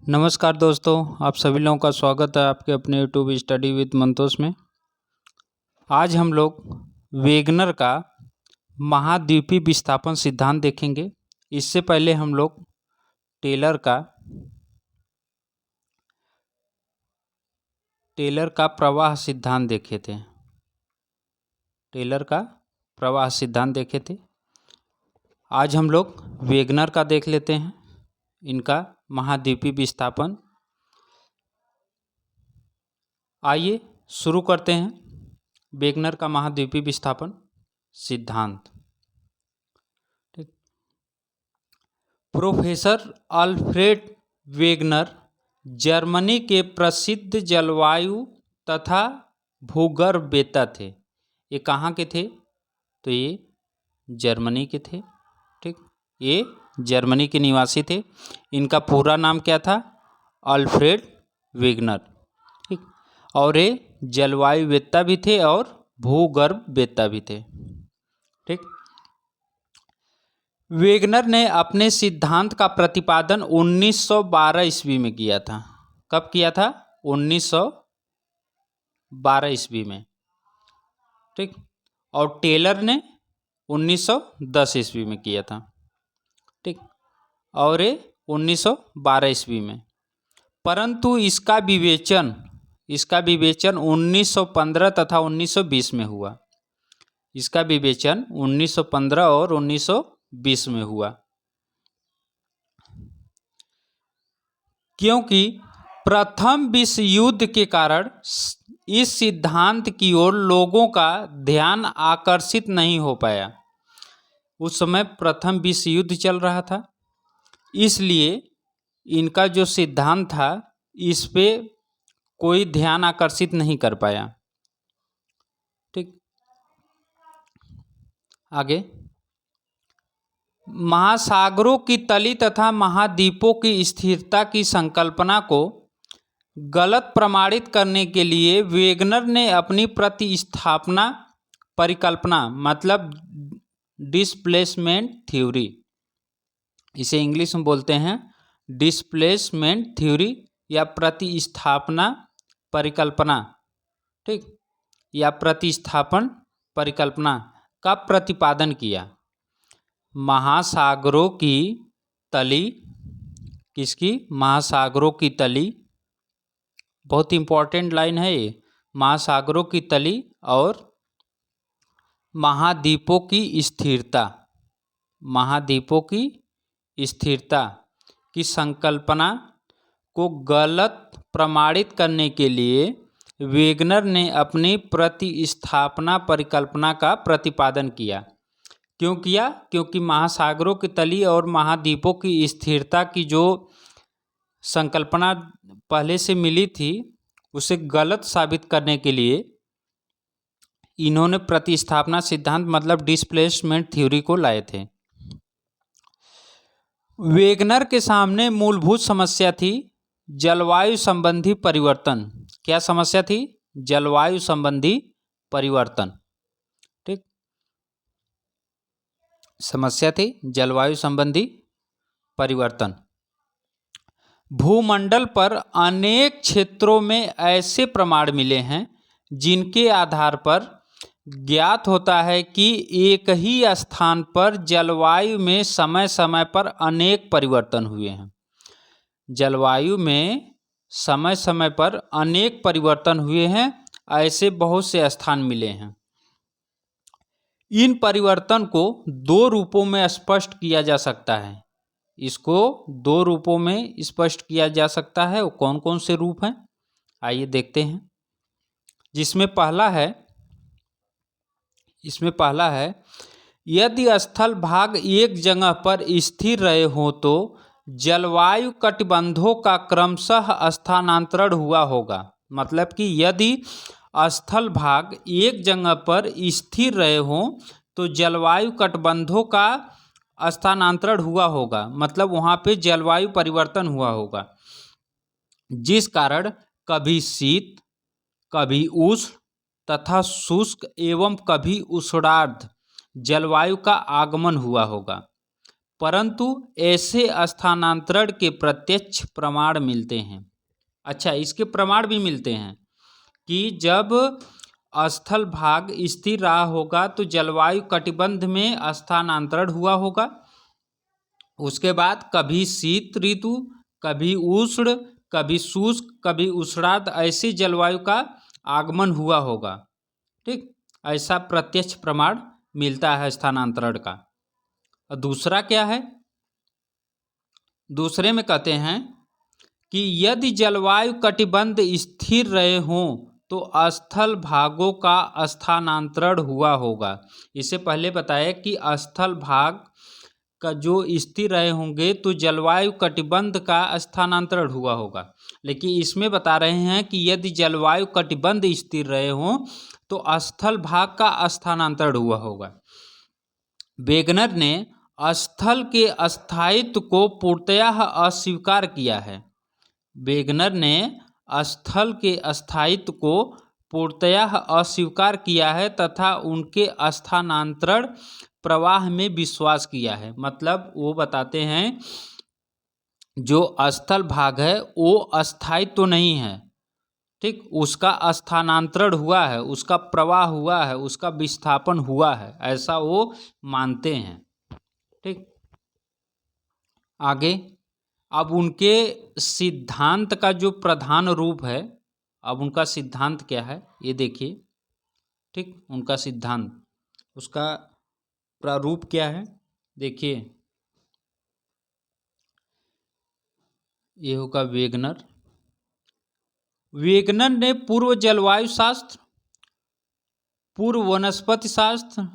नमस्कार दोस्तों, आप सभी लोगों का स्वागत है आपके अपने यूट्यूब स्टडी विद मंतोष में। आज हम लोग वेगनर का महाद्वीपीय विस्थापन सिद्धांत देखेंगे। इससे पहले हम लोग टेलर का प्रवाह सिद्धांत देखे थे। टेलर का प्रवाह सिद्धांत देखे थे। आज हम लोग वेगनर का देख लेते हैं, इनका महाद्वीपीय विस्थापन। आइए शुरू करते हैं वेगनर का महाद्वीपीय विस्थापन सिद्धांत। ठीक। प्रोफेसर अल्फ्रेड वेगनर जर्मनी के प्रसिद्ध जलवायु तथा भूगर्भवेत्ता थे। ये कहाँ के थे? तो ये जर्मनी के थे। ठीक, ये जर्मनी के निवासी थे। इनका पूरा नाम क्या था? Alfred Wegener. ठीक, और ये जलवायुवेत्ता भी थे और भूगर्भवेत्ता भी थे। ठीक, वेगनर ने अपने सिद्धांत का प्रतिपादन 1912 ईस्वी में किया था। कब किया था? 1912 ईस्वी में। ठीक, और टेलर ने 1910 ईस्वी में किया था। ठीक, और ये 1912 ईस्वी में। परंतु इसका विवेचन 1915 तथा 1920 में हुआ। इसका विवेचन 1915 और 1920 में हुआ, क्योंकि प्रथम विश्व युद्ध के कारण इस सिद्धांत की ओर लोगों का ध्यान आकर्षित नहीं हो पाया। उस समय प्रथम विश्व युद्ध चल रहा था, इसलिए इनका जो सिद्धांत था इस पे कोई ध्यान आकर्षित नहीं कर पाया। ठीक, आगे। महासागरों की तली तथा महाद्वीपों की स्थिरता की संकल्पना को गलत प्रमाणित करने के लिए वेगनर ने अपनी प्रतिस्थापना परिकल्पना मतलब डिस्प्लेसमेंट थ्योरी, इसे इंग्लिश में बोलते हैं डिस्प्लेसमेंट थ्योरी या प्रतिस्थापना परिकल्पना, ठीक, या प्रतिस्थापन परिकल्पना का प्रतिपादन किया। महासागरों की तली, किसकी? महासागरों की तली, बहुत इंपॉर्टेंट लाइन है ये। महासागरों की तली और महाद्वीपों की स्थिरता, महाद्वीपों की स्थिरता की संकल्पना को गलत प्रमाणित करने के लिए वेगनर ने अपनी प्रतिस्थापना परिकल्पना का प्रतिपादन किया। क्यों किया? क्योंकि महासागरों की तली और महाद्वीपों की स्थिरता की जो संकल्पना पहले से मिली थी उसे गलत साबित करने के लिए इन्होंने प्रतिस्थापना सिद्धांत मतलब डिस्प्लेसमेंट थ्योरी को लाए थे। वेगनर के सामने मूलभूत समस्या थी जलवायु संबंधी परिवर्तन। क्या समस्या थी? जलवायु संबंधी परिवर्तन। ठीक, समस्या थी जलवायु संबंधी परिवर्तन। भूमंडल पर अनेक क्षेत्रों में ऐसे प्रमाण मिले हैं जिनके आधार पर ज्ञात होता है कि एक ही स्थान पर जलवायु में समय समय पर अनेक परिवर्तन हुए हैं। जलवायु में समय समय पर अनेक परिवर्तन हुए हैं, ऐसे बहुत से स्थान मिले हैं। इन परिवर्तन को दो रूपों में स्पष्ट किया जा सकता है। इसको दो रूपों में स्पष्ट किया जा सकता है। वो कौन कौन से रूप हैं? आइए देखते हैं। इसमें पहला है यदि स्थल भाग एक जगह पर स्थिर रहे हो तो जलवायु कटिबंधों का क्रमशः स्थानांतरण हुआ होगा। मतलब कि यदि स्थल भाग एक जगह पर स्थिर रहे हो तो जलवायु कटिबंधों का स्थानांतरण हुआ होगा, मतलब वहाँ पे जलवायु परिवर्तन हुआ होगा, जिस कारण कभी शीत, कभी उष्ण तथा शुष्क एवं कभी उष्णार्ध जलवायु का आगमन हुआ होगा। परंतु ऐसे स्थानांतरण के प्रत्यक्ष प्रमाण मिलते हैं। अच्छा, इसके प्रमाण भी मिलते हैं कि जब स्थल भाग स्थिर रहा होगा तो जलवायु कटिबंध में स्थानांतरण हुआ होगा। उसके बाद कभी शीत ऋतु, कभी उष्ण, कभी शुष्क, कभी उष्णार्ध, ऐसी जलवायु का आगमन हुआ होगा। ठीक, ऐसा प्रत्यक्ष प्रमाण मिलता है स्थानांतरण का। और दूसरा क्या है, दूसरे में कहते हैं कि यदि जलवायु कटिबंध स्थिर रहे हों तो स्थल भागों का स्थानांतरण हुआ होगा। इससे पहले बताया कि स्थल भाग का जो स्थिर रहे होंगे तो जलवायु कटिबंध का स्थानांतरण हुआ होगा, लेकिन इसमें बता रहे हैं कि यदि जलवायु कटिबंध स्थिर रहे हों तो स्थल भाग का स्थानांतरण हुआ होगा। वेगनर ने स्थल के अस्थायित्व को पूर्णतः अस्वीकार किया है। वेगनर ने स्थल के अस्थायित्व को पूर्णतः अस्वीकार किया है तथा उनके स्थानांतरण प्रवाह में विश्वास किया है। मतलब वो बताते हैं जो स्थल भाग है वो अस्थायी तो नहीं है, ठीक, उसका स्थानांतरण हुआ है, उसका प्रवाह हुआ है, उसका विस्थापन हुआ है, ऐसा वो मानते हैं। ठीक, आगे अब उनके सिद्धांत का जो प्रधान रूप है, अब उनका सिद्धांत क्या है ये देखिए। ठीक, उनका सिद्धांत, उसका प्रारूप क्या है देखिए। ये होगा वेगनर। वेगनर ने पूर्व जलवायु शास्त्र, पूर्व वनस्पति शास्त्र,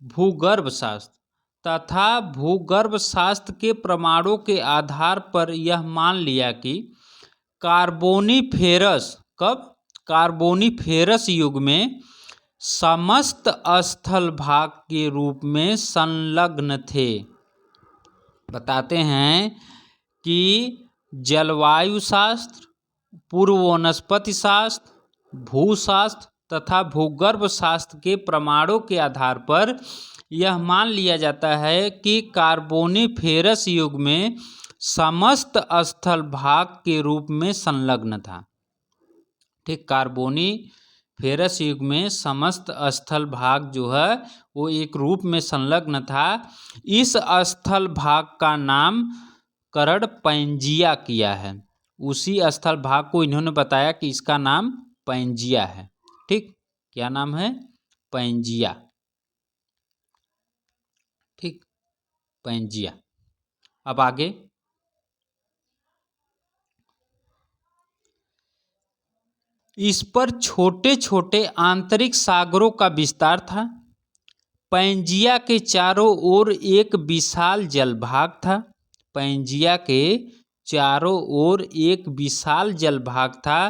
भूगर्भ शास्त्र तथा भूगर्भ शास्त्र के प्रमाणों के आधार पर यह मान लिया कि कार्बोनिफेरस, कब, कार्बोनिफेरस युग में समस्त स्थल भाग के रूप में संलग्न थे। बताते हैं कि जलवायु शास्त्र, पूर्व वनस्पति शास्त्र, भूशास्त्र तथा भूगर्भ शास्त्र के प्रमाणों के आधार पर यह मान लिया जाता है कि कार्बोनिफेरस युग में समस्त स्थल भाग के रूप में संलग्न था। ठीक, कार्बोनिफेरस युग में समस्त स्थल भाग जो है वो एक रूप में संलग्न था। इस स्थल भाग का नामकरण पैंजिया किया है। उसी स्थल भाग को इन्होंने बताया कि इसका नाम पैंजिया है। ठीक, क्या नाम है, पैंजिया। ठीक, पैंजिया। अब आगे इस पर छोटे छोटे आंतरिक सागरों का विस्तार था। पैंजिया के चारों ओर एक विशाल जलभाग था। पैंजिया के चारों ओर एक विशाल जलभाग था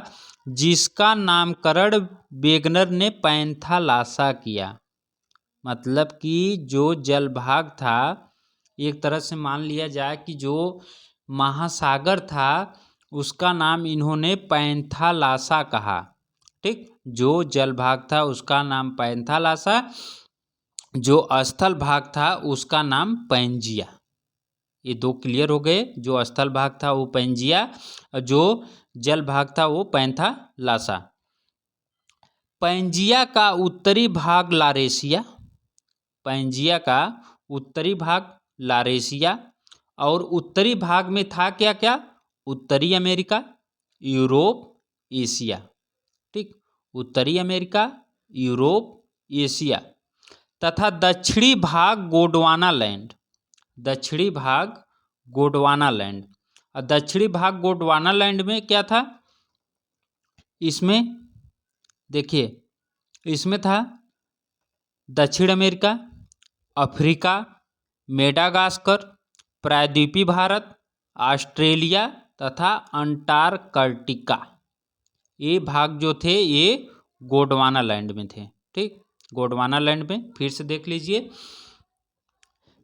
जिसका नामकरण वेगनर ने पैंथालासा किया। मतलब कि जो जलभाग था, एक तरह से मान लिया जाए कि जो महासागर था उसका नाम इन्होंने पैंथालासा कहा। ठीक, जो जलभाग था उसका नाम पैंथालासा, जो स्थल भाग था उसका नाम पैंजिया। ये दो क्लियर हो गए, जो स्थल भाग था वो पैंजिया और जो जल भाग था वो पैंथालासा। पैंजिया का उत्तरी भाग लारेशिया, पैंजिया का उत्तरी भाग लारेशिया, और उत्तरी भाग में था क्या क्या, उत्तरी अमेरिका, यूरोप, एशिया। ठीक, उत्तरी अमेरिका, यूरोप, एशिया तथा दक्षिणी भाग गोंडवाना लैंड, दक्षिणी भाग गोंडवाना लैंड। और दक्षिणी भाग गोंडवाना लैंड में क्या था, इसमें देखिए, इसमें था दक्षिण अमेरिका, अफ्रीका, मेडागास्कर, प्रायद्वीपीय भारत, ऑस्ट्रेलिया तथा अंटार्कटिका। ये भाग जो थे ये गोंडवाना लैंड में थे। ठीक, गोंडवाना लैंड में फिर से देख लीजिए।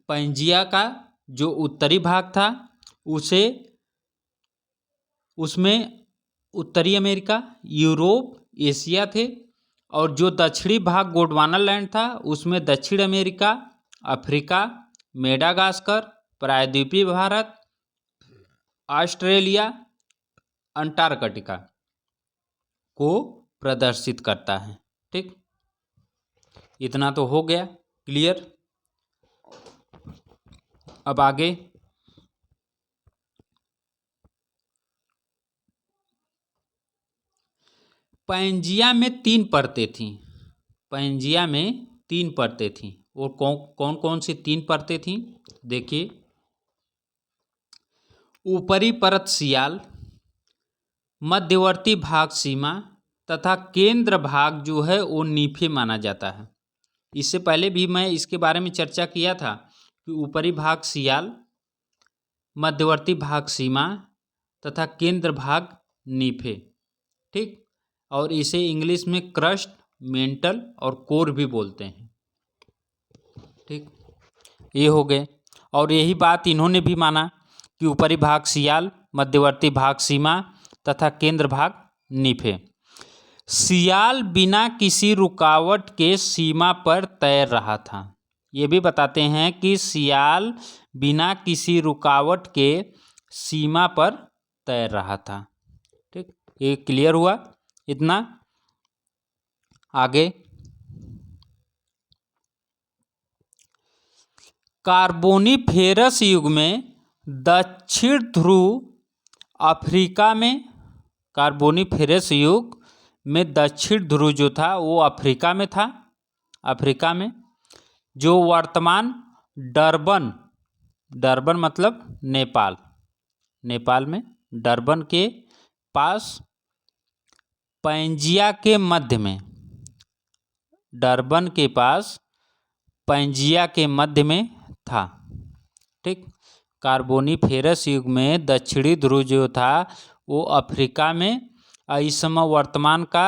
पैंजिया का जो उत्तरी भाग था उसमें उत्तरी अमेरिका, यूरोप, एशिया थे, और जो दक्षिणी भाग गोंडवाना लैंड था उसमें दक्षिण अमेरिका, अफ्रीका, मेडागास्कर, प्रायद्वीपीय भारत, ऑस्ट्रेलिया, अंटार्कटिका को प्रदर्शित करता है। ठीक, इतना तो हो गया क्लियर। अब आगे पैंजिया में 3 परतें थीं। पैंजिया में 3 परतें थीं और कौन कौन सी 3 परतें थीं देखिए। ऊपरी परत सियाल, मध्यवर्ती भाग सीमा तथा केंद्र भाग जो है वो नीफे माना जाता है। इससे पहले भी मैं इसके बारे में चर्चा किया था कि ऊपरी भाग सियाल, मध्यवर्ती भाग सीमा तथा केंद्र भाग नीफे। ठीक, और इसे इंग्लिश में क्रस्ट, मेंटल और कोर भी बोलते हैं। ठीक, ये हो गए। और यही बात इन्होंने भी माना कि ऊपरी भाग सियाल, मध्यवर्ती भाग सीमा तथा केंद्र भाग नीफे। सियाल बिना किसी रुकावट के सीमा पर तैर रहा था। ये भी बताते हैं कि सियाल बिना किसी रुकावट के सीमा पर तैर रहा था। ठीक, ये क्लियर हुआ इतना। आगे कार्बोनिफेरस युग में दक्षिण ध्रुव अफ्रीका में, कार्बोनिफेरस युग में दक्षिण ध्रुव जो था वो अफ्रीका में था। अफ्रीका में जो वर्तमान डरबन मतलब नेपाल, नेपाल में डरबन के पास पैंजिया के मध्य में, डरबन के पास पैंजिया के मध्य में था। ठीक, कार्बोनिफेरस युग में दक्षिणी ध्रुव जो था वो अफ्रीका में, इस समय वर्तमान का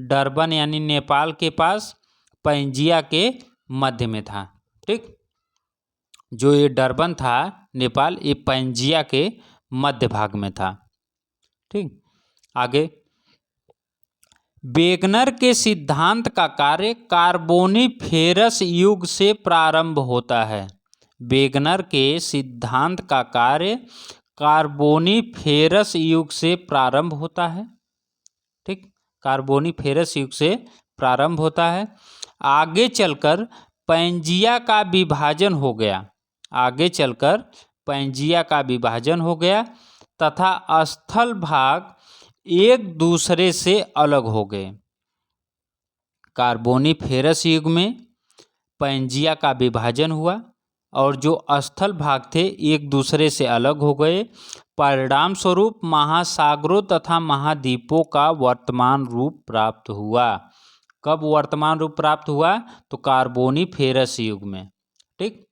डरबन यानी नेपाल के पास पैंजिया के मध्य में था। ठीक, जो ये डरबन था नेपाल, ये पैंजिया के मध्य भाग में था। ठीक, आगे वेगनर के सिद्धांत का कार्य कार्बोनिफेरस युग से प्रारंभ होता है। वेगनर के सिद्धांत का कार्य कार्बोनिफेरस युग से प्रारंभ होता है। ठीक, कार्बोनिफेरस युग से प्रारंभ होता है। आगे चलकर पैंजिया का विभाजन हो गया, आगे चलकर पैंजिया का विभाजन हो गया तथा स्थल भाग एक दूसरे से अलग हो गए। कार्बोनिफेरस युग में पैंजिया का विभाजन हुआ और जो स्थल भाग थे एक दूसरे से अलग हो गए। परिणाम स्वरूप महासागरों तथा महाद्वीपों का वर्तमान रूप प्राप्त हुआ। कब वर्तमान रूप प्राप्त हुआ? तो कार्बोनिफेरस युग में। ठीक,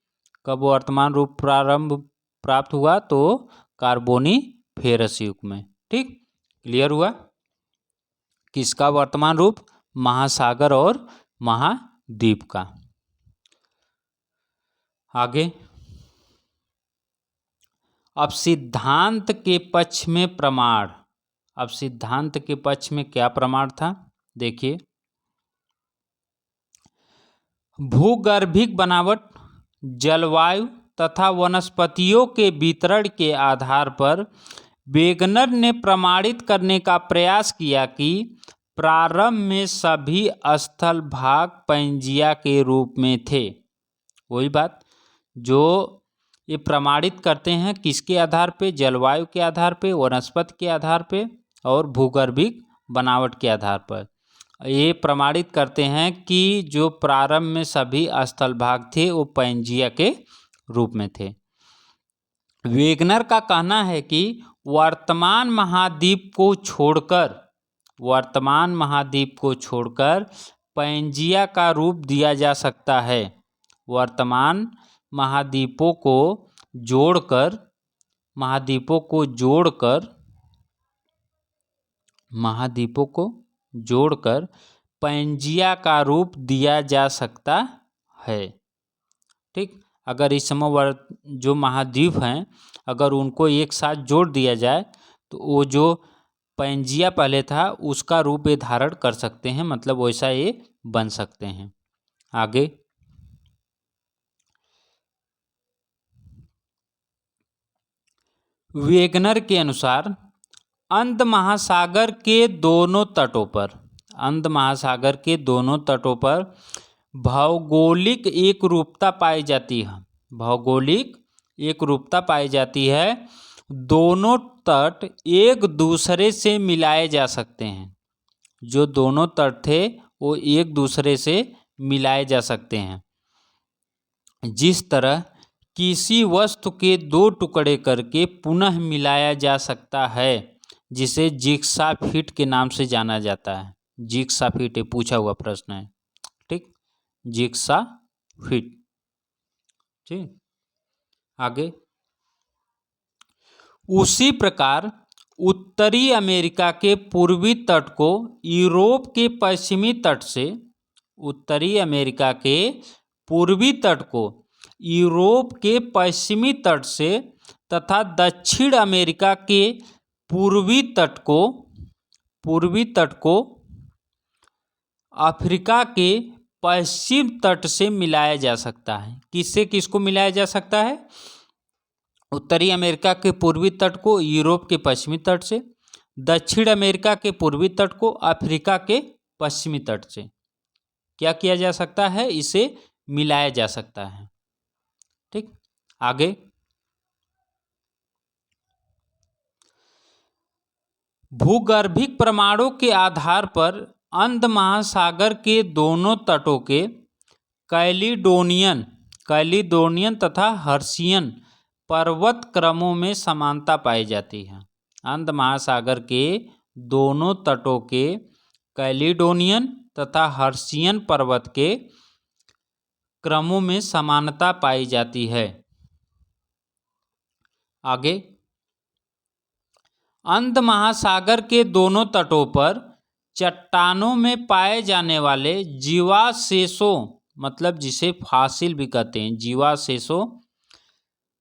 कब वर्तमान रूप प्राप्त हुआ? तो कार्बोनिफेरस युग में। ठीक, क्लियर हुआ? किसका वर्तमान रूप? महासागर और महाद्वीप का। आगे अब सिद्धांत के पक्ष में प्रमाण। अब सिद्धांत के पक्ष में क्या प्रमाण था देखिए। भूगर्भिक बनावट, जलवायु तथा वनस्पतियों के वितरण के आधार पर वेगनर ने प्रमाणित करने का प्रयास किया कि प्रारंभ में सभी स्थल भाग पैंजिया के रूप में थे। वही बात जो ये प्रमाणित करते हैं किसके आधार पे? जलवायु के आधार पे, वनस्पति के आधार पे और भूगर्भिक बनावट के आधार पर। ये प्रमाणित करते हैं कि जो प्रारंभ में सभी स्थल भाग थे वो पैंजिया के रूप में थे। वेगनर का कहना है कि वर्तमान महाद्वीप को छोड़कर पैंजिया का रूप दिया जा सकता है। वर्तमान महाद्वीपों को जोड़कर पैंजिया का रूप दिया जा सकता है। ठीक, अगर इस समय जो महाद्वीप हैं अगर उनको एक साथ जोड़ दिया जाए तो वो जो पैंजिया पहले था उसका रूप ये धारण कर सकते हैं, मतलब वैसा ये बन सकते हैं। आगे वेगनर के अनुसार अंध महासागर के दोनों तटों पर भौगोलिक एकरूपता पाई जाती है। भौगोलिक एकरूपता पाई जाती है। दोनों तट एक दूसरे से मिलाए जा सकते हैं। जो दोनों तट थे वो एक दूसरे से मिलाए जा सकते हैं। जिस तरह किसी वस्तु के दो टुकड़े करके पुनः मिलाया जा सकता है, जिसे जिग्सा फिट के नाम से जाना जाता है। जिग्सा फिट ये पूछा हुआ प्रश्न है। ठीक, जिग्सा फिट। ठीक, आगे। उसी प्रकार उत्तरी अमेरिका के पूर्वी तट को यूरोप के पश्चिमी तट से उत्तरी अमेरिका के पूर्वी तट को यूरोप के पश्चिमी तट से तथा दक्षिण अमेरिका के पूर्वी तट को अफ्रीका के पश्चिम तट से मिलाया जा सकता है। किससे किसको मिलाया जा सकता है? उत्तरी अमेरिका के पूर्वी तट को यूरोप के पश्चिमी तट से, दक्षिण अमेरिका के पूर्वी तट को अफ्रीका के पश्चिमी तट से क्या किया जा सकता है? इसे मिलाया जा सकता है। ठीक, आगे। भूगर्भिक प्रमाणों के आधार पर अंध महासागर के दोनों तटों के कैलिडोनियन तथा हर्सियन पर्वत क्रमों में समानता पाई जाती है। अंध महासागर के दोनों तटों के कैलिडोनियन तथा हर्सियन पर्वत के क्रमों में समानता पाई जाती है। आगे। अंध महासागर के दोनों तटों पर चट्टानों में पाए जाने वाले जीवावशेषों, मतलब जिसे फॉसिल भी कहते हैं, जीवावशेषों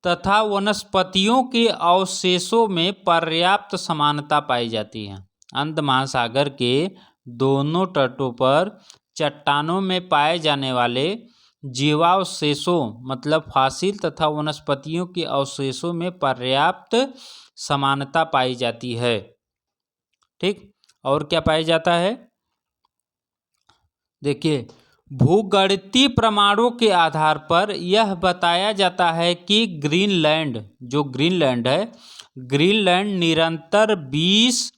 तथा वनस्पतियों के अवशेषों में पर्याप्त समानता पाई जाती है। अंध महासागर के दोनों तटों पर चट्टानों में पाए जाने वाले जीवावशेषों, मतलब फॉसिल तथा वनस्पतियों के अवशेषों में पर्याप्त समानता पाई जाती है। ठीक, और क्या पाया जाता है? देखिए, भूगणितीय प्रमाणों के आधार पर यह बताया जाता है कि ग्रीनलैंड है, ग्रीनलैंड निरंतर 20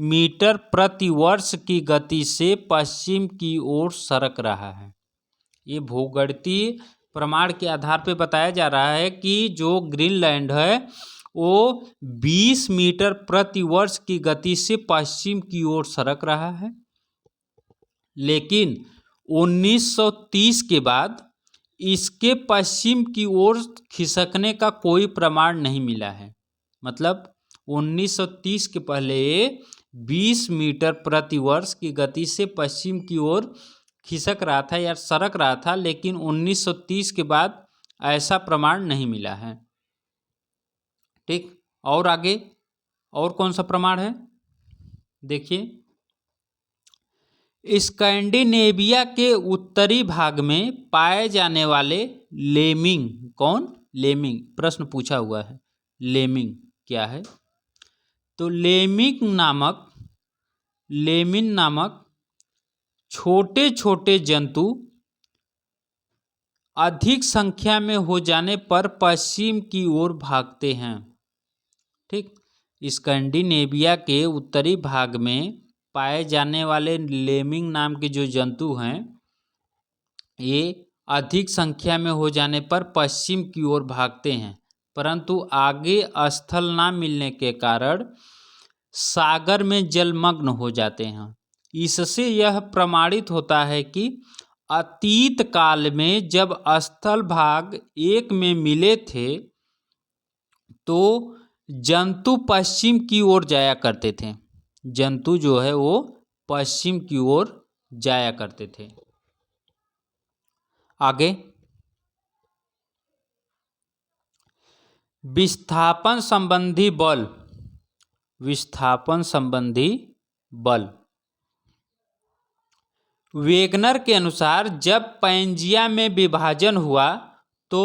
मीटर प्रति वर्ष की गति से पश्चिम की ओर सरक रहा है। ये भूगणितीय प्रमाण के आधार पर बताया जा रहा है कि जो ग्रीनलैंड है वो 20 मीटर प्रति वर्ष की गति से पश्चिम की ओर सरक रहा है। लेकिन 1930 के बाद इसके पश्चिम की ओर खिसकने का कोई प्रमाण नहीं मिला है। मतलब 1930 के पहले 20 मीटर प्रति वर्ष की गति से पश्चिम की ओर खिसक रहा था या सरक रहा था, लेकिन 1930 के बाद ऐसा प्रमाण नहीं मिला है। ठीक, और आगे और कौन सा प्रमाण है? देखिए, स्कैंडिनेविया के उत्तरी भाग में पाए जाने वाले लेमिंग, कौन? लेमिंग, प्रश्न पूछा हुआ है। लेमिंग क्या है? तो लेमिंग नामक छोटे छोटे जंतु अधिक संख्या में हो जाने पर पश्चिम की ओर भागते हैं। ठीक, स्कैंडिनेविया के उत्तरी भाग में पाए जाने वाले लेमिंग नाम के जो जंतु हैं, ये अधिक संख्या में हो जाने पर पश्चिम की ओर भागते हैं, परंतु आगे स्थल ना मिलने के कारण सागर में जलमग्न हो जाते हैं। इससे यह प्रमाणित होता है कि अतीत काल में जब स्थल भाग एक में मिले थे तो जंतु पश्चिम की ओर जाया करते थे। जंतु जो है वो पश्चिम की ओर जाया करते थे। आगे, विस्थापन संबंधी बल। वेगनर के अनुसार जब पैंजिया में विभाजन हुआ तो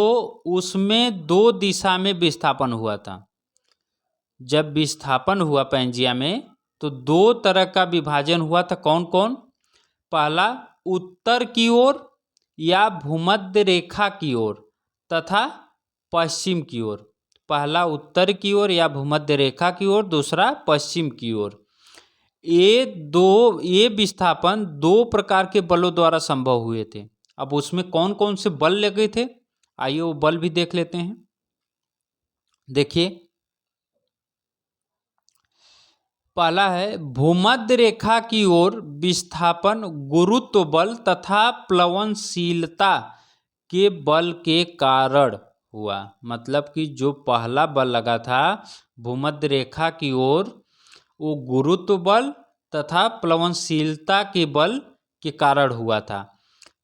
उसमें 2 दिशा में विस्थापन हुआ था। जब विस्थापन हुआ पैंजिया में तो दो तरह का विभाजन हुआ था। कौन कौन? पहला उत्तर की ओर या भूमध्य रेखा की ओर तथा पश्चिम की ओर। पहला उत्तर की ओर या भूमध्य रेखा की ओर, दूसरा पश्चिम की ओर। ये विस्थापन दो प्रकार के बलों द्वारा संभव हुए थे। अब उसमें कौन कौन से बल लगे थे, आइए वो बल भी देख लेते हैं। देखिए, पहला है भूमध्य रेखा की ओर विस्थापन गुरुत्व बल तथा प्लवनशीलता के बल के कारण हुआ। मतलब कि जो पहला बल लगा था भूमध्य रेखा की ओर, वो गुरुत्व बल तथा प्लवनशीलता के बल के कारण हुआ था।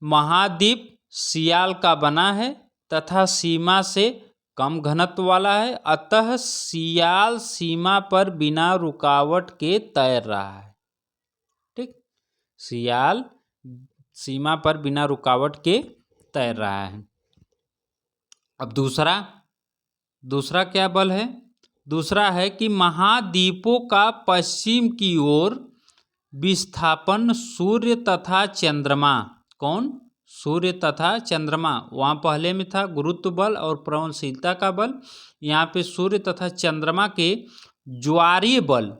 महाद्वीप सियाल का बना है तथा सीमा से कम घनत्व वाला है, अतः सियाल सीमा पर बिना रुकावट के तैर रहा है। ठीक, सियाल सीमा पर बिना रुकावट के तैर रहा है। अब दूसरा क्या बल है? दूसरा है कि महाद्वीपों का पश्चिम की ओर विस्थापन सूर्य तथा चंद्रमा। कौन? सूर्य तथा चंद्रमा। वहाँ पहले में था गुरुत्व बल और प्लवनशीलता का बल, यहाँ पे सूर्य तथा चंद्रमा के ज्वारीय बल।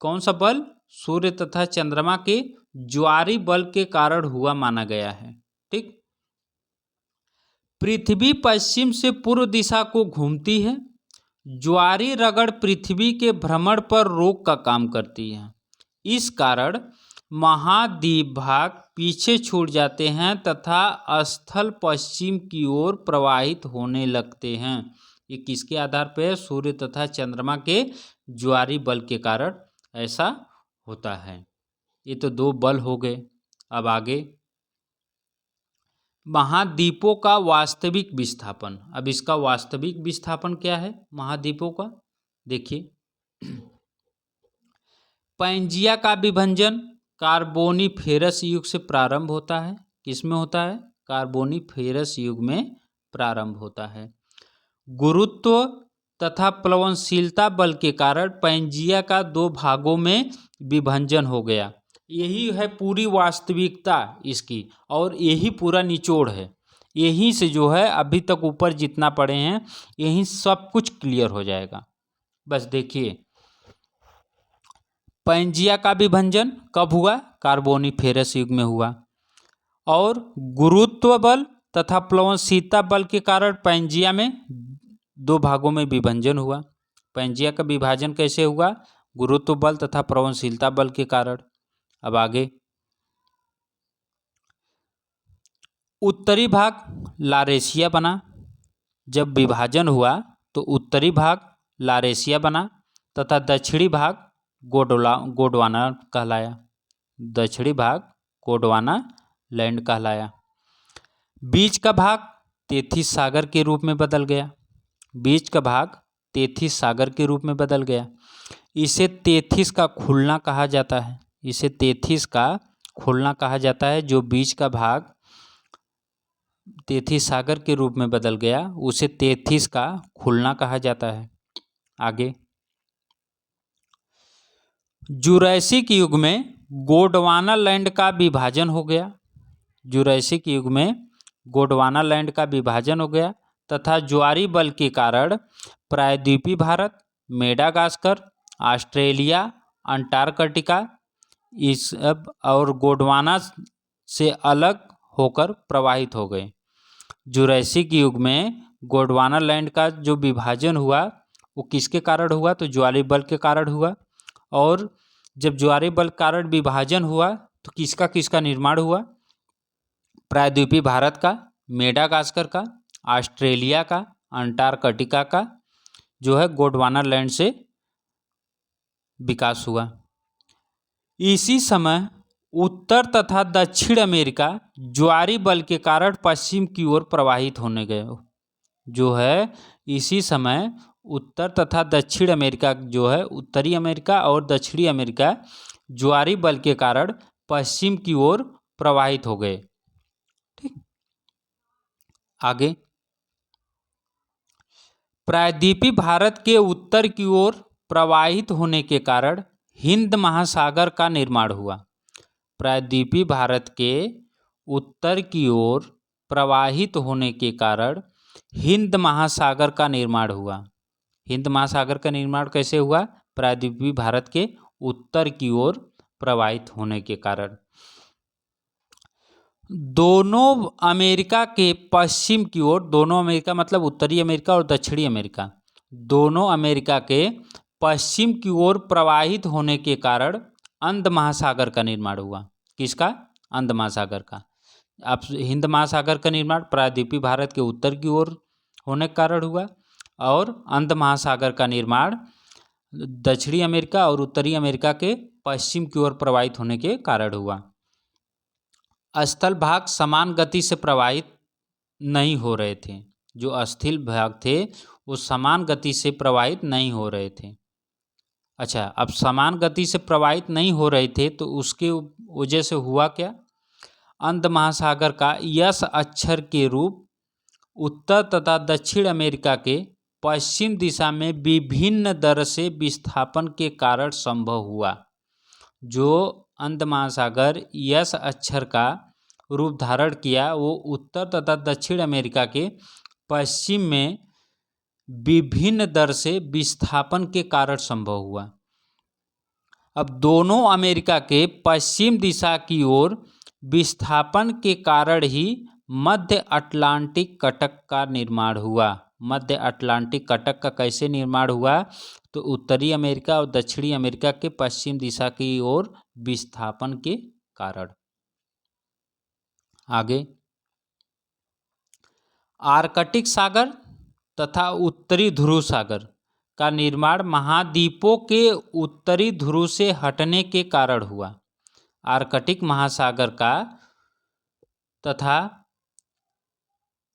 कौन सा बल? सूर्य तथा चंद्रमा के ज्वारीय बल के कारण हुआ माना गया है। ठीक, पृथ्वी पश्चिम से पूर्व दिशा को घूमती है। ज्वारीय रगड़ पृथ्वी के भ्रमण पर रोक का काम करती है। इस कारण महाद्वीप भाग पीछे छूट जाते हैं तथा स्थल पश्चिम की ओर प्रवाहित होने लगते हैं। ये किसके आधार पर? सूर्य तथा चंद्रमा के ज्वारीय बल के कारण ऐसा होता है। ये तो दो बल हो गए। अब आगे महाद्वीपों का वास्तविक विस्थापन। अब इसका वास्तविक विस्थापन क्या है महाद्वीपों का? देखिए, पैंजिया का विभंजन कार्बोनिफेरस युग से प्रारंभ होता है। किसमें होता है? कार्बोनिफेरस युग में प्रारंभ होता है। गुरुत्व तथा प्लवनशीलता बल के कारण पैंजिया का दो भागों में विभंजन हो गया। यही है पूरी वास्तविकता इसकी, और यही पूरा निचोड़ है। यहीं से जो है अभी तक ऊपर जितना पढ़े हैं यहीं सब कुछ क्लियर हो जाएगा। बस देखिए, पैंजिया का विभंजन कब हुआ? कार्बोनिफेरस युग में हुआ। और गुरुत्व बल तथा प्लवनशीलता बल के कारण पैंजिया में दो भागों में विभंजन हुआ। पैंजिया का विभाजन कैसे हुआ? गुरुत्व बल तथा प्लवनशीलता बल के कारण। अब आगे, उत्तरी भाग लारेशिया बना। जब विभाजन हुआ तो उत्तरी भाग लारेशिया बना तथा दक्षिणी भाग गोंडवाना कहलाया। दक्षिणी भाग गोंडवाना लैंड कहलाया। बीच का भाग तेथिस सागर के रूप में बदल गया। बीच का भाग तेथिस सागर के रूप में बदल गया। इसे तेथिस का खुलना कहा जाता है। इसे तेथिस का खुलना कहा जाता है। जो बीच का भाग तेथिस सागर के रूप में बदल गया उसे तेथिस का खुलना कहा जाता है। आगे, जुरैसिक युग में गोंडवाना लैंड का विभाजन हो गया। जुरैसिक युग में गोंडवाना लैंड का विभाजन हो गया तथा ज्वारीय बल के कारण प्रायद्वीपीय भारत, मेडागास्कर, ऑस्ट्रेलिया, अंटार्कटिका इस सब और गोंडवाना से अलग होकर प्रवाहित हो गए। जुरैसिक युग में गोंडवाना लैंड का जो विभाजन हुआ वो किसके कारण हुआ? तो ज्वारीय बल के कारण हुआ। और जब ज्वारीय बल कारण विभाजन हुआ तो किसका किसका निर्माण हुआ? प्रायद्वीपीय भारत का, मेडागास्कर का, ऑस्ट्रेलिया का, अंटार्कटिका का जो है गोंडवाना लैंड से विकास हुआ। इसी समय उत्तर तथा दक्षिण अमेरिका ज्वारीय बल के कारण पश्चिम की ओर प्रवाहित होने गए। जो है इसी समय उत्तर तथा दक्षिण अमेरिका जो है, उत्तरी अमेरिका और दक्षिणी अमेरिका ज्वारीय बल के कारण पश्चिम की ओर प्रवाहित हो गए। ठीक, आगे प्रायद्वीपीय भारत के उत्तर की ओर प्रवाहित होने के कारण हिंद महासागर का निर्माण हुआ। प्रायद्वीपीय भारत के उत्तर की ओर प्रवाहित होने के कारण हिंद महासागर का निर्माण हुआ। हिंद महासागर का निर्माण कैसे हुआ? प्रायद्वीपीय भारत के उत्तर की ओर प्रवाहित होने के कारण। दोनों अमेरिका के पश्चिम की ओर, दोनों अमेरिका मतलब उत्तरी अमेरिका और दक्षिणी अमेरिका, दोनों अमेरिका के पश्चिम की ओर प्रवाहित होने के कारण अंध महासागर का निर्माण हुआ। किसका? अंध महासागर का। अब हिंद महासागर का निर्माण प्रायद्वीपीय भारत के उत्तर की ओर होने के कारण हुआ और अंध महासागर का निर्माण दक्षिणी अमेरिका और उत्तरी अमेरिका के पश्चिम की ओर प्रवाहित होने के कारण हुआ। स्थल भाग समान गति से प्रवाहित नहीं हो रहे थे। जो स्थल भाग थे वो समान गति से प्रवाहित नहीं हो रहे थे। अच्छा, अब समान गति से प्रवाहित नहीं हो रहे थे तो उसके वजह से हुआ क्या? अंध महासागर का यस अक्षर के रूप उत्तर तथा दक्षिण अमेरिका के पश्चिम दिशा में विभिन्न दर से विस्थापन के कारण संभव हुआ। जो अंध महासागर यस अक्षर का रूप धारण किया वो उत्तर तथा दक्षिण अमेरिका के पश्चिम में विभिन्न दर से विस्थापन के कारण संभव हुआ। अब दोनों अमेरिका के पश्चिम दिशा की ओर विस्थापन के कारण ही मध्य अटलांटिक कटक का निर्माण हुआ। मध्य अटलांटिक कटक का कैसे निर्माण हुआ? तो उत्तरी अमेरिका और दक्षिणी अमेरिका के पश्चिम दिशा की ओर विस्थापन के कारण। आगे, आर्कटिक सागर तथा उत्तरी ध्रुव सागर का निर्माण महाद्वीपों के उत्तरी ध्रुव से हटने के कारण हुआ। आर्कटिक महासागर का तथा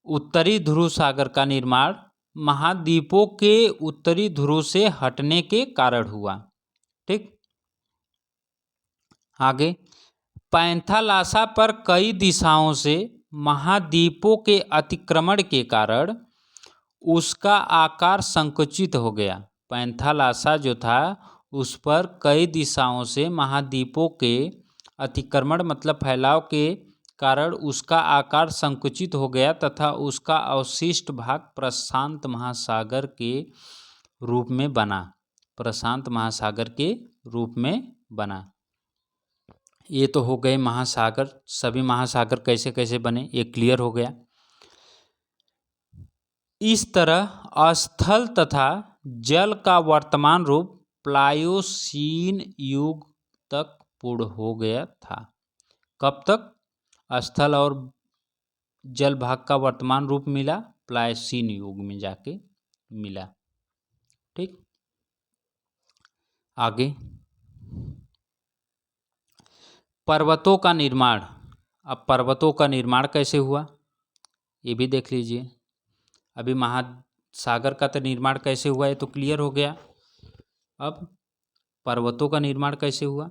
उत्तरी ध्रुव सागर का निर्माण महाद्वीपों के उत्तरी ध्रुव से हटने के कारण हुआ। ठीक, आगे, पैंथालासा पर कई दिशाओं से महाद्वीपों के अतिक्रमण के कारण उसका आकार संकुचित हो गया। पैंथालासा जो था उस पर कई दिशाओं से महाद्वीपों के अतिक्रमण मतलब फैलाव के कारण उसका आकार संकुचित हो गया तथा उसका अवशिष्ट भाग प्रशांत महासागर के रूप में बना। प्रशांत महासागर के रूप में बना। ये तो हो गए महासागर। सभी महासागर कैसे कैसे बने ये क्लियर हो गया। इस तरह स्थल तथा जल का वर्तमान रूप प्लायोसीन युग तक पूर्ण हो गया था। कब तक? स्थल और जल भाग का वर्तमान रूप मिला प्लायोसीन युग में जाके मिला। ठीक, आगे, पर्वतों का निर्माण। अब पर्वतों का निर्माण कैसे हुआ ये भी देख लीजिए। अभी महासागर का तो निर्माण कैसे हुआ ये तो क्लियर हो गया। अब पर्वतों का निर्माण कैसे हुआ?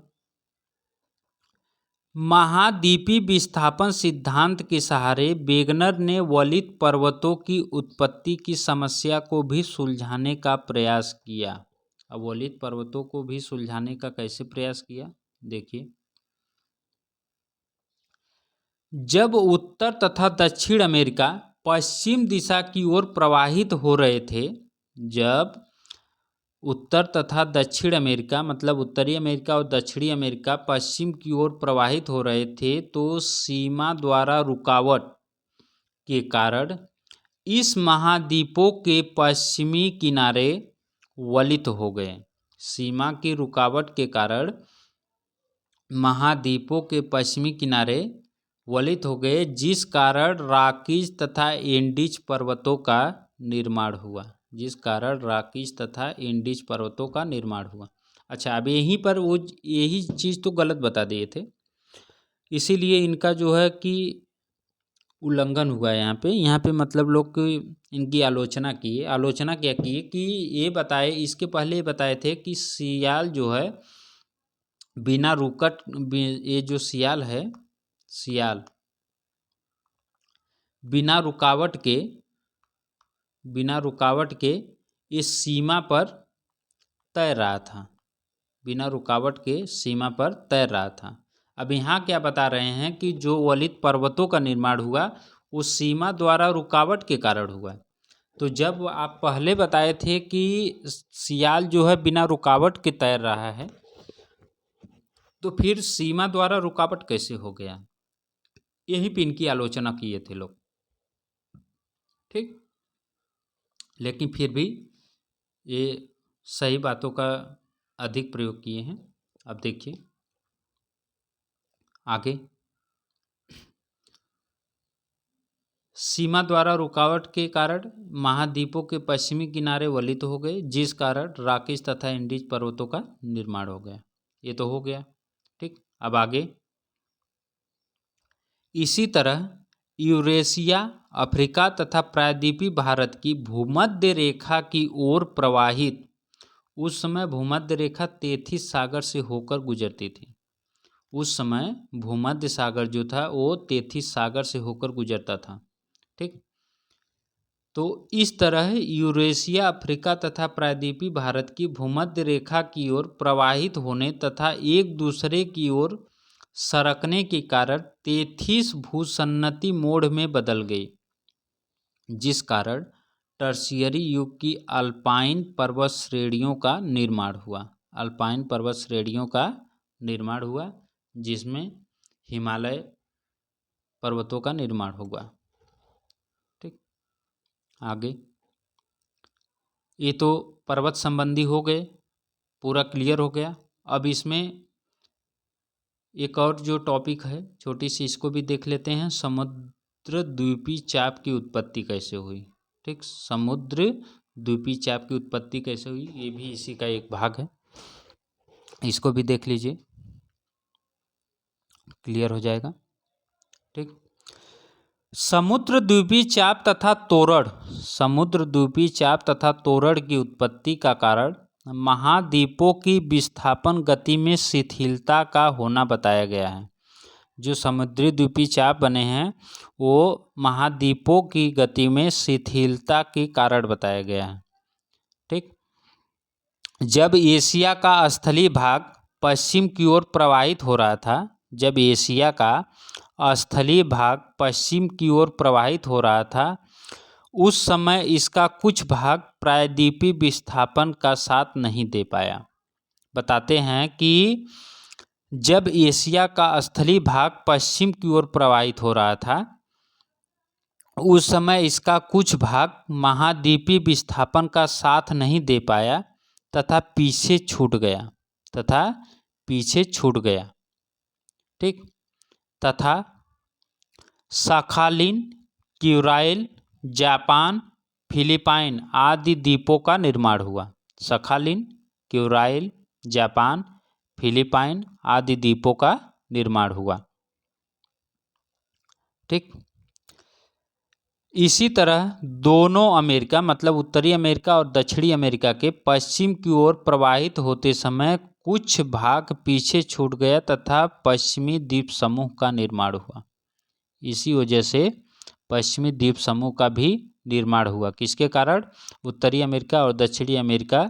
महाद्वीपीय विस्थापन सिद्धांत के सहारे वेगनर ने वलित पर्वतों की उत्पत्ति की समस्या को भी सुलझाने का प्रयास किया। अब वलित पर्वतों को भी सुलझाने का कैसे प्रयास किया देखिए। जब उत्तर तथा दक्षिण अमेरिका पश्चिम दिशा की ओर प्रवाहित हो रहे थे, जब उत्तर तथा दक्षिण अमेरिका मतलब उत्तरी अमेरिका और दक्षिणी अमेरिका पश्चिम की ओर प्रवाहित हो रहे थे तो सीमा द्वारा रुकावट के कारण इस महाद्वीपों के पश्चिमी किनारे वलित हो गए। सीमा की रुकावट के कारण महाद्वीपों के पश्चिमी किनारे वलित हो गए, जिस कारण रॉकीज तथा एंडीज पर्वतों का निर्माण हुआ। जिस कारण रॉकीज तथा एंडीज पर्वतों का निर्माण हुआ। अच्छा, अब यहीं पर वो यही चीज़ तो गलत बता दिए थे, इसीलिए इनका जो है कि उल्लंघन हुआ है यहाँ पे मतलब लोग इनकी आलोचना की। आलोचना क्या की कि ये बताए, इसके पहले ये बताए थे कि सियाल जो है बिना रुकट, ये जो सियाल है, सियाल बिना रुकावट के बिना रुकावट के इस सीमा पर तैर रहा था, बिना रुकावट के सीमा पर तैर रहा था। अब यहाँ क्या बता रहे हैं कि जो वलित पर्वतों का निर्माण हुआ उस सीमा द्वारा रुकावट के कारण हुआ। तो जब आप पहले बताए थे कि सियाल जो है बिना रुकावट के तैर रहा है, तो फिर सीमा द्वारा रुकावट कैसे हो गया, यही पे इनकी आलोचना किए थे लोग। ठीक, लेकिन फिर भी ये सही बातों का अधिक प्रयोग किए हैं। अब देखिए आगे, सीमा द्वारा रुकावट के कारण महाद्वीपों के पश्चिमी किनारे वलित हो गए, जिस कारण रॉकीज तथा इंडीज पर्वतों का निर्माण हो गया। ये तो हो गया। ठीक, अब आगे, इसी तरह यूरेशिया, अफ्रीका तथा प्रायद्वीपीय भारत की भूमध्य रेखा की ओर प्रवाहित, उस समय भूमध्य रेखा तेथिस सागर से होकर गुजरती थी। उस समय भूमध्य सागर जो था वो तेथिस सागर से होकर गुजरता था। ठीक, तो इस तरह यूरेशिया, अफ्रीका तथा प्रायद्वीपीय भारत की भूमध्य रेखा की ओर प्रवाहित होने तथा एक दूसरे की ओर सरकने के कारण तेथिस भूसन्नति मोड में बदल गई, जिस कारण टर्शियरी युग की अल्पाइन पर्वत श्रेणियों का निर्माण हुआ। अल्पाइन पर्वत श्रेणियों का निर्माण हुआ, जिसमें हिमालय पर्वतों का निर्माण हुआ। ठीक, आगे, ये तो पर्वत संबंधी हो गए, पूरा क्लियर हो गया। अब इसमें एक और जो टॉपिक है छोटी सी, इसको भी देख लेते हैं। समुद्र द्वीपीय चाप की उत्पत्ति कैसे हुई। ठीक, समुद्र द्वीपीय चाप की उत्पत्ति कैसे हुई, ये भी इसी का एक भाग है, इसको भी देख लीजिए, क्लियर हो जाएगा। ठीक, समुद्र द्वीपीय चाप तथा तोरड़, समुद्र द्वीपीय चाप तथा तोरड़ की उत्पत्ति का कारण महाद्वीपों की विस्थापन गति में शिथिलता का होना बताया गया है। जो समुद्री द्वीपीय चाप बने हैं वो महाद्वीपों की गति में शिथिलता के कारण बताया गया है। ठीक, जब एशिया का स्थलीय भाग पश्चिम की ओर प्रवाहित हो रहा था, जब एशिया का स्थलीय भाग पश्चिम की ओर प्रवाहित हो रहा था, उस समय इसका कुछ भाग प्रायद्वीपीय विस्थापन का साथ नहीं दे पाया। बताते हैं कि जब एशिया का स्थलीय भाग पश्चिम की ओर प्रवाहित हो रहा था, उस समय इसका कुछ भाग महाद्वीपीय विस्थापन का साथ नहीं दे पाया तथा पीछे छूट गया, तथा पीछे छूट गया। ठीक, तथा साखालिन, क्यूराइल, जापान, फिलीपाइन आदि द्वीपों का निर्माण हुआ। सखालिन, क्यूराइल, जापान, फिलीपाइन आदि द्वीपों का निर्माण हुआ। ठीक, इसी तरह दोनों अमेरिका, मतलब उत्तरी अमेरिका और दक्षिणी अमेरिका के पश्चिम की ओर प्रवाहित होते समय कुछ भाग पीछे छूट गया तथा पश्चिमी द्वीप समूह का निर्माण हुआ। इसी वजह से पश्चिमी द्वीप समूह का भी निर्माण हुआ। किसके कारण? उत्तरी अमेरिका और दक्षिणी अमेरिका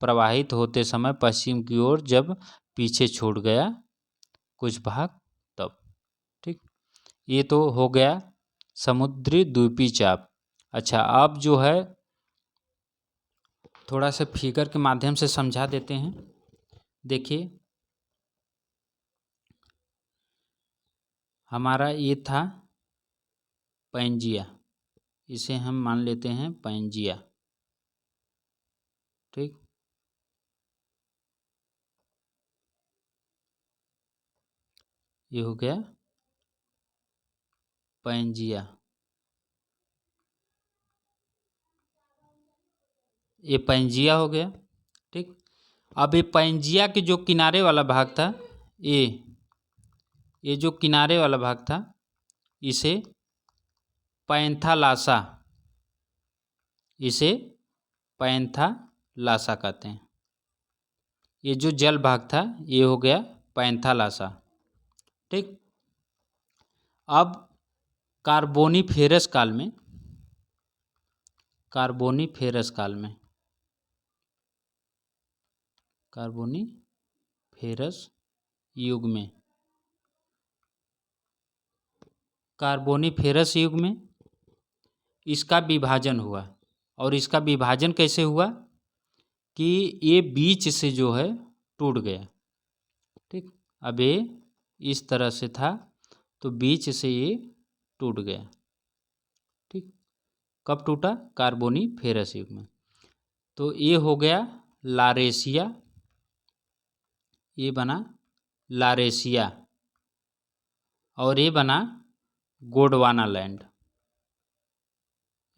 प्रवाहित होते समय पश्चिम की ओर जब पीछे छूट गया कुछ भाग, तब। ठीक, ये तो हो गया समुद्री द्वीपीय चाप। अच्छा, अब जो है थोड़ा सा फिगर के माध्यम से समझा देते हैं। देखिए, हमारा ये था पैंजिया, इसे हम मान लेते हैं पैंजिया। ठीक, ये हो गया पैंजिया, ये पैंजिया हो गया। ठीक, अब ये पैंजिया के जो किनारे वाला भाग था, ये जो किनारे वाला भाग था, इसे पैंथालासा, इसे पैंथालासा कहते हैं। ये जो जल भाग था ये हो गया पैंथालासा। ठीक, अब कार्बोनिफेरस काल में, कार्बोनिफेरस काल में, कार्बोनिफेरस युग में, कार्बोनिफेरस युग में इसका विभाजन हुआ। और इसका विभाजन कैसे हुआ कि ये बीच से जो है टूट गया। ठीक, अब ये इस तरह से था तो बीच से ये टूट गया। ठीक, कब टूटा? कार्बोनिफेरस युग में। तो ये हो गया लारेशिया, ये बना लारेशिया, और ये बना गोंडवाना लैंड,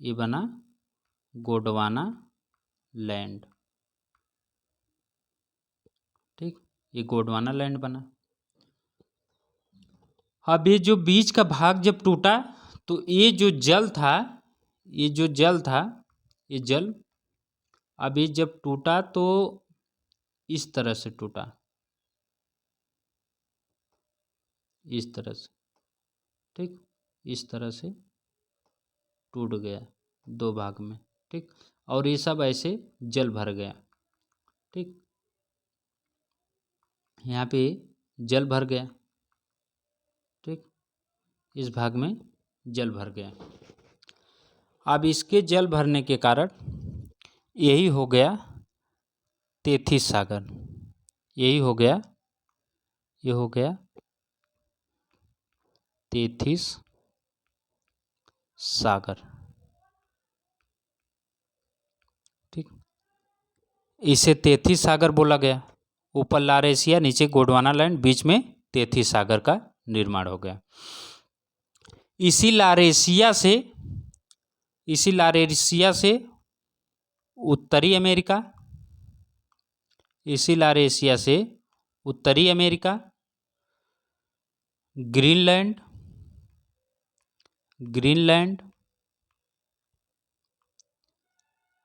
ये बना गोंडवाना लैंड। ठीक, ये गोंडवाना लैंड बना। अब ये जो बीच का भाग जब टूटा तो ये जो जल था, ये जो जल था, ये जल अब ये जब टूटा तो इस तरह से टूटा, इस तरह से। ठीक, इस तरह से टूट गया दो भाग में। ठीक, और ये सब ऐसे जल भर गया। ठीक, यहाँ पे जल भर गया। ठीक, इस भाग में जल भर गया। अब इसके जल भरने के कारण यही हो गया तेथिस सागर, यही हो गया, ये हो गया तेथिस सागर। ठीक, इसे तेथिस सागर बोला गया। ऊपर लारेशिया, नीचे गोंडवाना लैंड, बीच में तेथिस सागर का निर्माण हो गया। इसी लारेशिया से उत्तरी अमेरिका, इसी लारेशिया से उत्तरी अमेरिका, ग्रीनलैंड,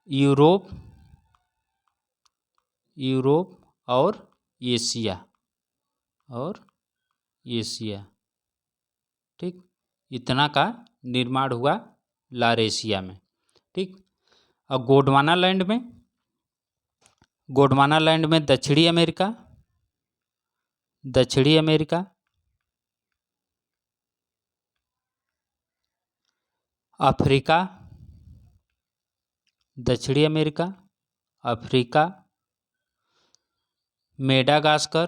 यूरोप और एशिया। ठीक, इतना का निर्माण हुआ लारेशिया में। ठीक, और गोंडवाना लैंड में दक्षिणी अमेरिका, अफ्रीका, दक्षिणी अमेरिका, अफ्रीका, मेडागास्कर,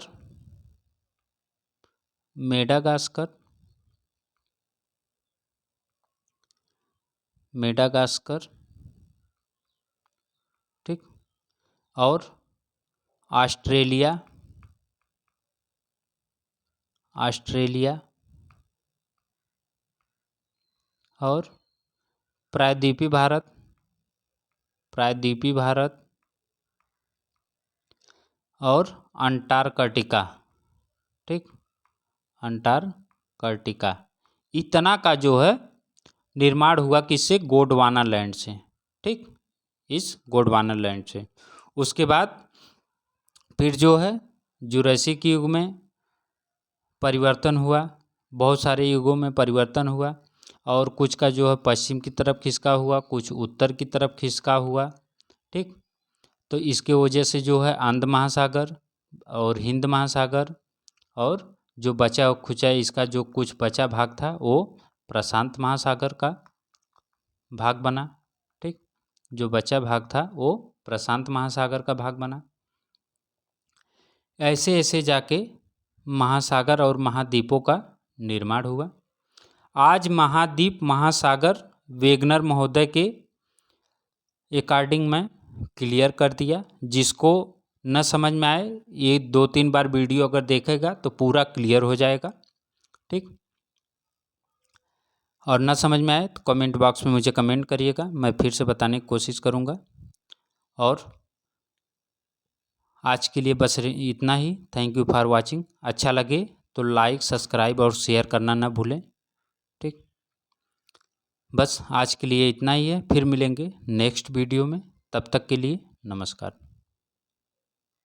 ठीक, और ऑस्ट्रेलिया, और प्रायद्वीपीय भारत और अंटार्कटिका। ठीक, अंटार्कटिका। इतना का जो है निर्माण हुआ किससे? गोंडवाना लैंड से। ठीक, इस गोंडवाना लैंड से। उसके बाद फिर जो है जुरासिक युग में परिवर्तन हुआ, बहुत सारे युगों में परिवर्तन हुआ, और कुछ का जो है पश्चिम की तरफ खिसका हुआ, कुछ उत्तर की तरफ खिसका हुआ। ठीक, तो इसके वजह से जो है अंध महासागर और हिंद महासागर, और जो बचा खुचा इसका जो कुछ बचा भाग था वो प्रशांत महासागर का भाग बना। ठीक, जो बचा भाग था वो प्रशांत महासागर का भाग बना। ऐसे ऐसे जाके महासागर और महाद्वीपों का निर्माण हुआ। आज महाद्वीप महासागर वेगनर महोदय के अकॉर्डिंग मैं क्लियर कर दिया। जिसको न समझ में आए, ये 2-3 बार वीडियो अगर देखेगा तो पूरा क्लियर हो जाएगा। ठीक, और न समझ में आए तो कमेंट बॉक्स में मुझे कमेंट करिएगा, मैं फिर से बताने की कोशिश करूँगा। और आज के लिए बस इतना ही। Thank you for watching. अच्छा लगे तो लाइक, सब्सक्राइब और शेयर करना न भूलें। ठीक, बस आज के लिए इतना ही है। फिर मिलेंगे नेक्स्ट वीडियो में, तब तक के लिए नमस्कार।